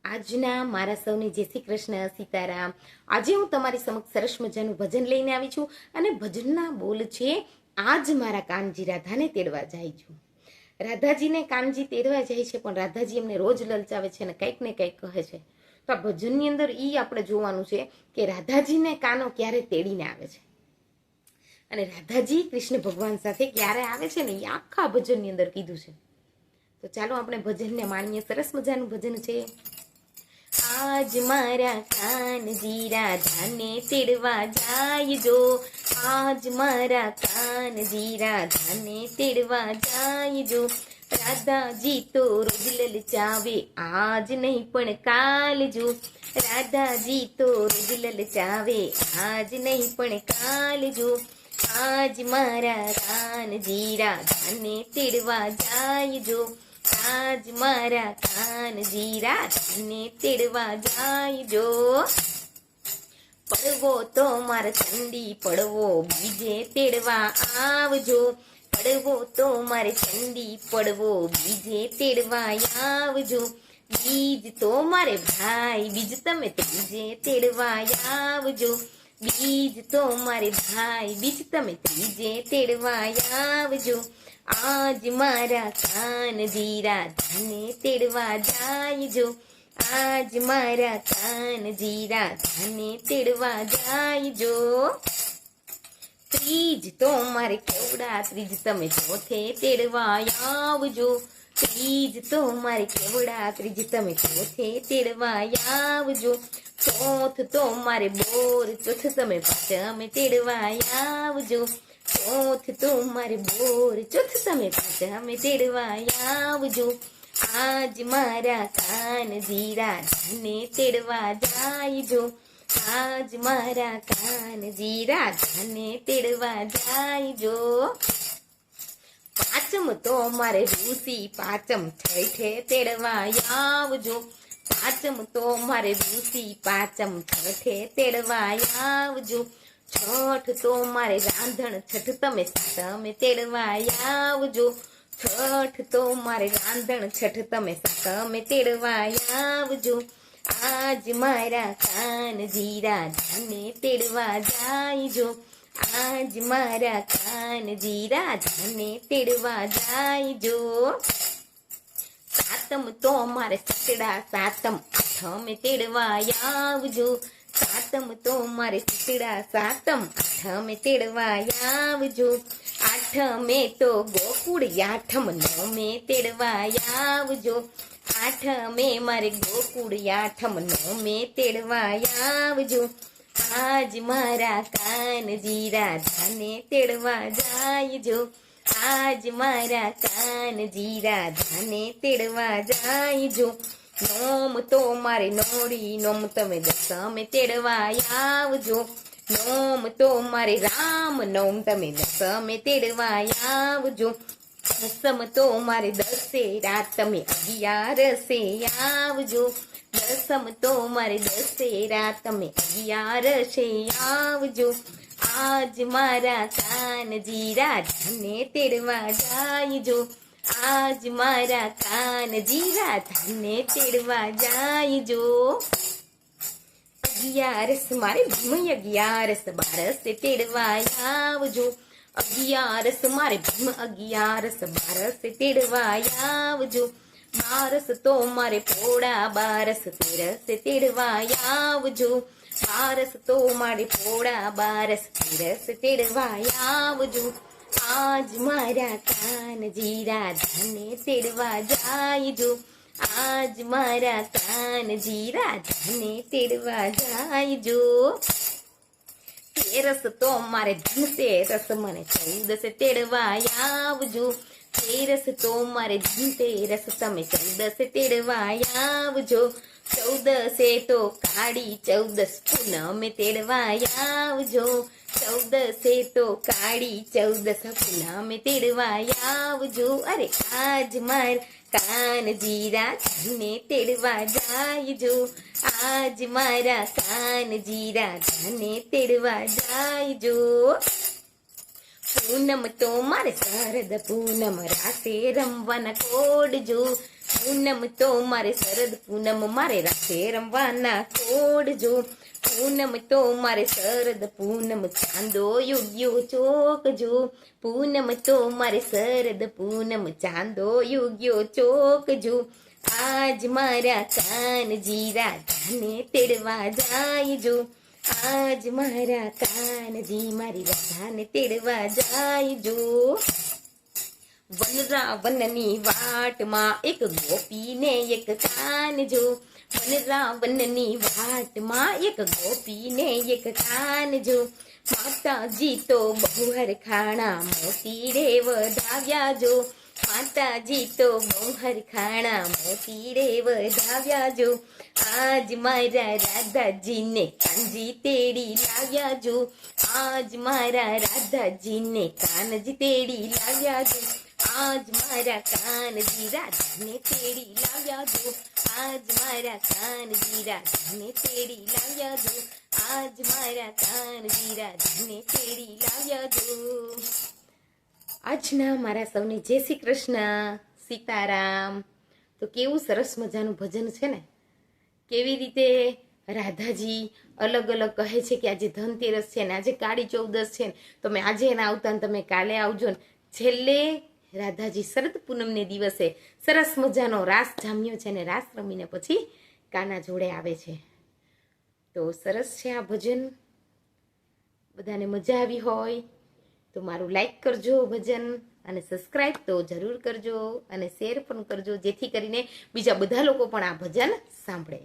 આજના મારા સૌને જય શ્રી કૃષ્ણ સીતારામ। આજે હું તમારી સમક્ષ સરસ મજાનું ભજન લઈને આવી છું અને ભજનના બોલ છે, આજ મારા કાનજી રાધાને તેડવા જાય છું। રાધાજીને કાનજી તેડવા જાય છે, પણ રાધાજી એમને રોજ લલચાવે છે અને કંઈક ને કંઈક કહે છે। તો આ ભજનની અંદર આપણે જોવાનું છે કે રાધાજીને કાનો ક્યારે તેડીને આવે છે અને રાધાજી કૃષ્ણ ભગવાન સાથે ક્યારે આવે છે ને એ આખા ભજનની અંદર કીધું છે। તો ચાલો આપણે ભજનને માણીએ। સરસ મજાનું ભજન છે। आज मारा कानजी राधाने तेड़वा जायजो, आज मारा कानजी राधाने तेड़वा जायजो। राधाजी तो रोज ललचावे आज नहीं पण काल जो, राधाजी तो रोज ललचावे आज नहीं पण काल जो। आज मारा कानजी राधाने तेड़वा जायजो, आज मारा कानजी राधाने तेड़वा जायजो। પડવો તો મારે ચંડી પડવો બીજે તેડવા આવજો, પડવો તો મારે ચંડી પડવો બીજે તેડવા આવજો। બીજ તો મારે ભાઈ બીજ તમે ત્રીજે તેડવા આવજો, બીજ તો મારે ભાઈ બીજ તમે ત્રીજે તેડવા આવજો। आज मारा कानजी राधाने तेड़वा जायजो, आज मारा कानजी राधाने तेड़वा जायजो। ત્રીજ તો મારે કેવડા ત્રીજ તમે ચોથે તેડવા આવજો, ત્રીજ તો મારે કેવડા ત્રીજ તમે ચોથે તેડવા આવજો। ચોથ તો મારે બોર ચોથ તમે પાંચમે તેડવા આવજો, ચોથ તો મારે બોર ચોથ તમે પાંચમે તેડવા આવજો। આજ મારા કાનજી રાધાને તેડવા જાયજો, આજ મારા કાનજી રાધાને તેડવા જાયજો। પાંચમ તો મારે રૂસી પાંચમ છઠે તેડવા આવજો, પાંચમ તો મારે રૂસી પાંચમ છઠે તેડવા આવજો। છઠ તો મારે રાંધણ છઠ તમે સાતમે તેડવા આવજો, છઠ તો મારે રાંધણ છઠ તમે સાતમે તેડવા આવજો। આજ મારા કાનજી રાધાને તેડવા જાયજો, આજ મારા કાનજી રાધાને તેડવા જાયજો। સાતમ તો મારે સતડા સાતમ આઠમે તેડવા આવજો, સાતમ તો મારે સતડા સાતમ આઠમે તેડવા આવજો। આઠમે તો ગોકુળ આઠમ નવમે તેડવા આવજો, આઠમે મારે ગોકુળ આઠમ નવમે તેડવા આવજો। આજ મારા કાનજી રાધાને તેડવા જાયજો, આજ મારા કાનજી રાધાને તેડવા જાયજો। નોમ તો મારે નોડી નોમ તમે દસમે તેડવા આવજો, નોમ તો મારે રામ નોમ તમે દસમે તેડવા આવજો। દસમ તો મારે દશેરા તમે 11સે આવજો, દસમ તો મારે દશેરા તમે 11સે આવજો। આજ મારા કાનજી રાધાને તેડવા જાયજો, આજ મારા કાનજી રાધાને તેડવા જાયજો। 11 મારે ભીમ 11 12 તેડવા આવજો, 11 મારે ભીમ 11 12 તેડવા આવજો। 12 તો મારે પોળા 12 13 તેડવા આવજો, 12 તો મારે પોળા 12 13 તેડવા આવજો। આજ મારા કાનજી રાધાને તેડવા જાયજો, આજ મારા કાનજી રાધાને તેડવા જાયજો। 13 તો મારે ધનતેરસ મને 14 તેડવા આવજો, 13 તો મારે ધનતેરસ તમે 14 તેડવા આવજો। 14 તો કાળી 14 પૂનમે તેડવા આવજો, 14 તો કાળી 14 પૂનમે તેડવા આવજો। અરે આજ માર કાનજી રાધાને તેડવા જાયજો, આજ મારા કાનજી રાધાને તેડવા જાયજો। પૂનમ તો મારે શરદ પૂનમ રાતે રમવાના કોડજો, પૂનમ તો મારે શરદ પૂનમ મારે રાતે રમવાના કોડ જો. પૂનમ તો મારે શરદ પૂનમ ચાંદો યુગ્યો ચોક જો. પૂનમ તો મારે શરદ પૂનમ ચાંદો યુગ્યો ચોક જો. આજ મારા કાનજી રાધાને તેડવા જાય જો. આજ મારા કાનજી મારી રાધાને તેડવા જાય જો. વનરાવનની વાટમાં એક ગોપીને એક કાન જો. વનરાવનની વાટમાં એક ગોપીને એક કાન જો. માતાજી તો બહુ હરખાણા મોતી રે વધાવ્યા જો. માતાજી તો બહુ હરખાણા મોતી રે વધાવ્યા જો. આજ મારા રાધાજીને કાનજી તેડી લાવ્યા જો. આજ મારા રાધાજીને કાનજી તેડી લાવ્યા જો. આજ મારા કાનજી રાધાને તેડી લાવ્યા જો. આજ મારા કાનજી રાધાને તેડી લાવ્યા જો. આજ મારા કાનજી રાધાને તેડી લાવ્યા જો. આજના મારા સૌને જય શ્રી કૃષ્ણ, સીતારામ. તો કેવું સરસ મજાનું ભજન છે ને. કેવી રીતે રાધાજી અલગ અલગ કહે છે કે આજે ધનતેરસ છે ને આજે કાળી ચૌદસ છે ને તમે આજે ના આવતા ને તમે કાલે આવજો ને. છેલ્લે રાધાજી શરદ પૂનમને દિવસે સરસ મજાનો રાસ જામ્યો છે ને રાસ રમીને પછી કાના જોડે આવે છે. તો સરસ છે આ ભજન. બધાને મજા આવી હોય તો મારું લાઈક કરજો ભજન, અને સબસ્ક્રાઈબ તો જરૂર કરજો અને શેર પણ કરજો, જેથી કરીને બીજા બધા લોકો પણ આ ભજન સાંભળે.